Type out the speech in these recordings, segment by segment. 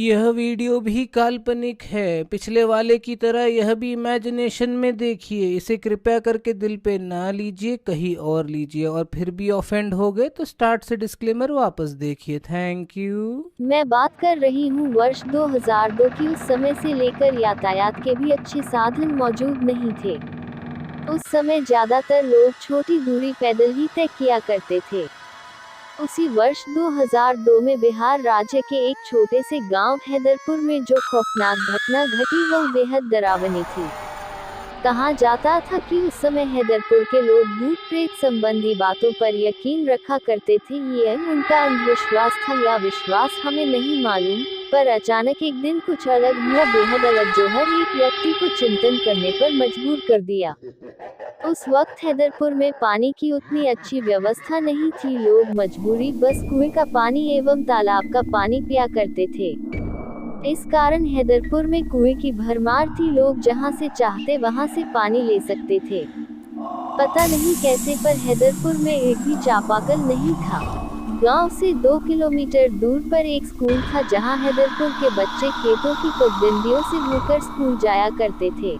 यह वीडियो भी काल्पनिक है। पिछले वाले की तरह यह भी इमेजिनेशन में देखिए। इसे कृपया करके दिल पे ना लीजिए, कहीं और लीजिए। और फिर भी ऑफेंड हो गए तो स्टार्ट से डिस्क्लेमर वापस देखिए। Thank you. मैं बात कर रही हूँ वर्ष 2002 की। उस समय से लेकर यातायात के भी अच्छे साधन मौजूद नहीं थे। उस समय ज्यादातर लोग छोटी दूरी पैदल ही तय किया करते थे। उसी वर्ष 2002 में बिहार राज्य के एक छोटे से गांव हैदरपुर में जो खौफनाक घटना घटी वह बेहद डरावनी थी। कहा जाता था कि उस समय हैदरपुर के लोग भूत प्रेत संबंधी बातों पर यकीन रखा करते थे। यह उनका अंधविश्वास था या विश्वास हमें नहीं मालूम, पर अचानक एक दिन कुछ अलग हुआ, बेहद अलग, जो हर एक व्यक्ति को चिंतन करने पर मजबूर कर दिया। उस वक्त हैदरपुर में पानी की उतनी अच्छी व्यवस्था नहीं थी। लोग मजबूरी बस कुएं का पानी एवं तालाब का पानी पिया करते थे। इस कारण हैदरपुर में कुएं की भरमार थी। लोग जहां से चाहते वहां से पानी ले सकते थे। पता नहीं कैसे, पर हैदरपुर में एक भी चापाकल नहीं था। गांव से 2 किलोमीटर दूर पर एक स्कूल था जहां हैदरपुर के बच्चे खेतों की पगडंडियों से होकर स्कूल जाया करते थे।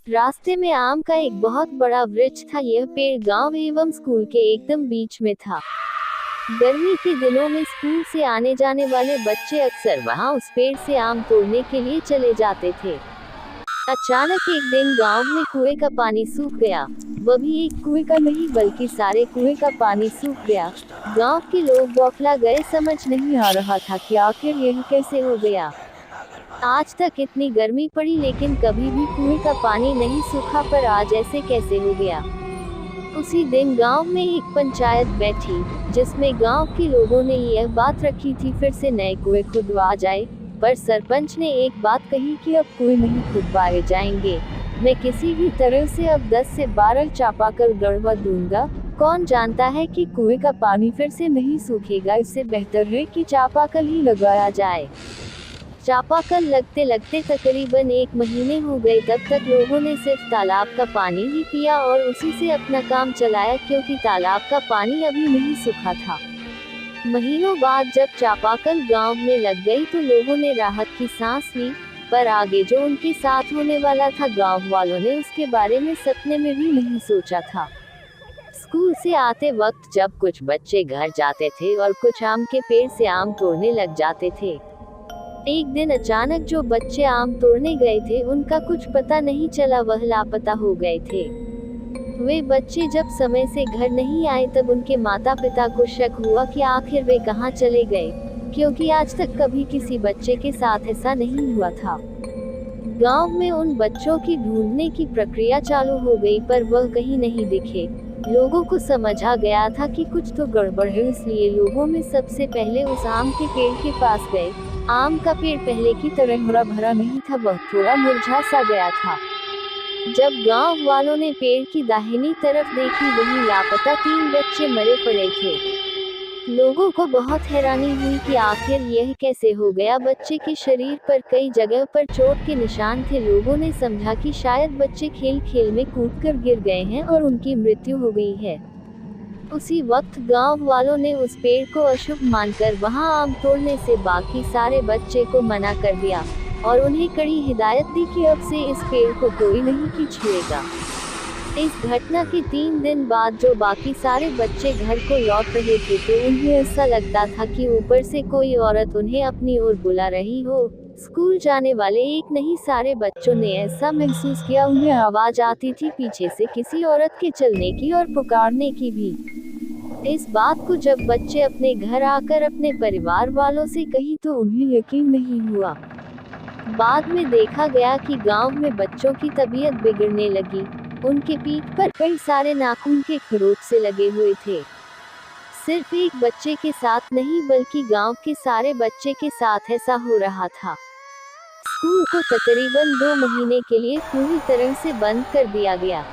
रास्ते में आम का एक बहुत बड़ा वृक्ष था। यह पेड़ गांव एवं स्कूल के एकदम बीच में था। गर्मी के दिनों में स्कूल से आने जाने वाले बच्चे अक्सर वहां उस पेड़ से आम तोड़ने के लिए चले जाते थे। अचानक एक दिन गांव में कुएं का पानी सूख गया। वह भी एक कुएं का नहीं बल्कि सारे कुएं का पानी सूख गया। गांव के लोग बौखला गए। समझ नहीं आ रहा था कि आखिर यह कैसे हो गया। आज तक इतनी गर्मी पड़ी लेकिन कभी भी कुएं का पानी नहीं सूखा, पर आज ऐसे कैसे हो गया। उसी दिन गांव में एक पंचायत बैठी, जिसमें गांव के लोगों ने यह बात रखी थी फिर से नए कुएं खुदवा जाए। पर सरपंच ने एक बात कही कि अब कुएं नहीं खुदवाए जाएंगे। मैं किसी भी तरह से अब 10 से 12 चापाकल गड़वा दूंगा। कौन जानता है कि कुएं का पानी फिर से नहीं सूखेगा। इससे बेहतर है कि चापाकल ही लगाया जाए। चापाकल लगते लगते तकरीबन 1 महीने हो गए। तब तक लोगों ने सिर्फ तालाब का पानी ही पिया और उसी से अपना काम चलाया, क्योंकि तालाब का पानी अभी नहीं सूखा था। महीनों बाद जब चापाकल गांव में लग गई तो लोगों ने राहत की सांस ली, पर आगे जो उनके साथ होने वाला था गांव वालों ने उसके बारे में सपने में भी नहीं सोचा था। स्कूल से आते वक्त जब कुछ बच्चे घर जाते थे और कुछ आम के पेड़ से आम तोड़ने लग जाते थे। एक दिन अचानक जो बच्चे आम तोड़ने गए थे उनका कुछ पता नहीं चला, वह लापता हो गए थे। वे बच्चे जब समय से घर नहीं आए तब उनके माता पिता को शक हुआ कि आखिर वे कहाँ चले गए, क्योंकि आज तक कभी किसी बच्चे के साथ ऐसा नहीं हुआ था। गांव में उन बच्चों की ढूंढने की प्रक्रिया चालू हो गई, पर वह कहीं नहीं दिखे। लोगों को समझ आ गया था कि कुछ तो गड़बड़ है, इसलिए लोगों में सबसे पहले उस आम के पेड़ के पास गए। आम का पेड़ पहले की तरह हरा भरा नहीं था, वह थोड़ा मुरझा सा गया था। जब गांव वालों ने पेड़ की दाहिनी तरफ देखी, वहीं लापता 3 बच्चे मरे पड़े थे। लोगों को बहुत हैरानी हुई कि आखिर यह कैसे हो गया। बच्चे के शरीर पर कई जगह पर चोट के निशान थे। लोगों ने समझा कि शायद बच्चे खेल खेल में कूदकर गिर गए हैं और उनकी मृत्यु हो गई है। उसी वक्त गांव वालों ने उस पेड़ को अशुभ मानकर वहां आम तोड़ने से बाकी सारे बच्चे को मना कर दिया और उन्हें कड़ी हिदायत दी कि अब से इस पेड़ को कोई नहीं छुएगा। इस घटना के 3 दिन बाद जो बाकी सारे बच्चे घर को लौट रहे थे तो उन्हें ऐसा लगता था कि ऊपर से कोई औरत उन्हें अपनी ओर बुला रही हो। स्कूल जाने वाले एक नहीं सारे बच्चों ने ऐसा महसूस किया। उन्हें आवाज आती थी पीछे से किसी औरत के चलने की और पुकारने की भी। इस बात को जब बच्चे अपने घर आकर अपने परिवार वालों से कही तो उन्हें यकीन नहीं हुआ। बाद में देखा गया कि गांव में बच्चों की तबीयत बिगड़ने लगी। उनके पीठ पर कई सारे नाखून के खरोंच से लगे हुए थे। सिर्फ एक बच्चे के साथ नहीं बल्कि गांव के सारे बच्चे के साथ ऐसा हो रहा था। स्कूल को तकरीबन 2 महीने के लिए पूरी तरह से बंद कर दिया गया।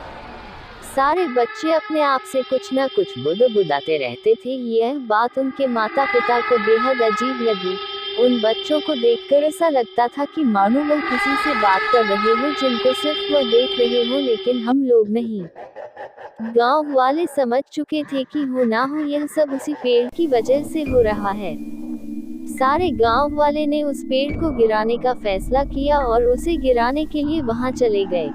सारे बच्चे अपने आप से कुछ न कुछ बुदबुदाते रहते थे। यह बात उनके माता पिता को बेहद अजीब लगी। उन बच्चों को देखकर ऐसा लगता था कि मानो वह किसी से बात कर रहे हो जिनको सिर्फ वह देख रहे हो, लेकिन हम लोग नहीं। गांव वाले समझ चुके थे कि हो ना हो यह सब उसी पेड़ की वजह से हो रहा है। सारे गांव वाले ने उस पेड़ को गिराने का फैसला किया और उसे गिराने के लिए वहां चले गए।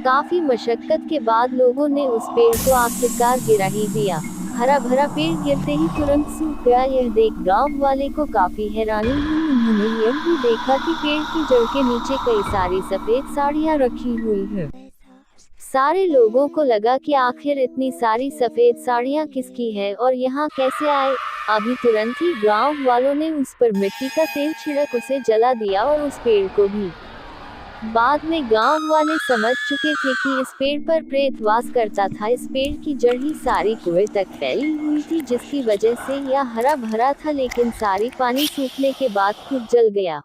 काफी मशक्कत के बाद लोगों ने उस पेड़ को आखिरकार गिरा ही दिया। हरा भरा पेड़ गिरते ही तुरंत सूख गया। यह देख गांव वाले को काफी हैरानी हुई। उन्होंने यह भी देखा कि पेड़ की जड़ के नीचे कई सारी सफेद साड़ियां रखी हुई हैं। सारे लोगों को लगा कि आखिर इतनी सारी सफेद साड़ियां किसकी है और यहाँ कैसे आए। अभी तुरंत ही गांव वालों ने उस पर मिट्टी का तेल छिड़क उसे जला दिया और उस पेड़ को भी। बाद में गांव वाले समझ चुके थे कि इस पेड़ पर प्रेत वास करता था। इस पेड़ की जड़ ही सारी कुएं तक फैली हुई थी, जिसकी वजह से यह हरा भरा था, लेकिन सारी पानी सूखने के बाद खुद जल गया।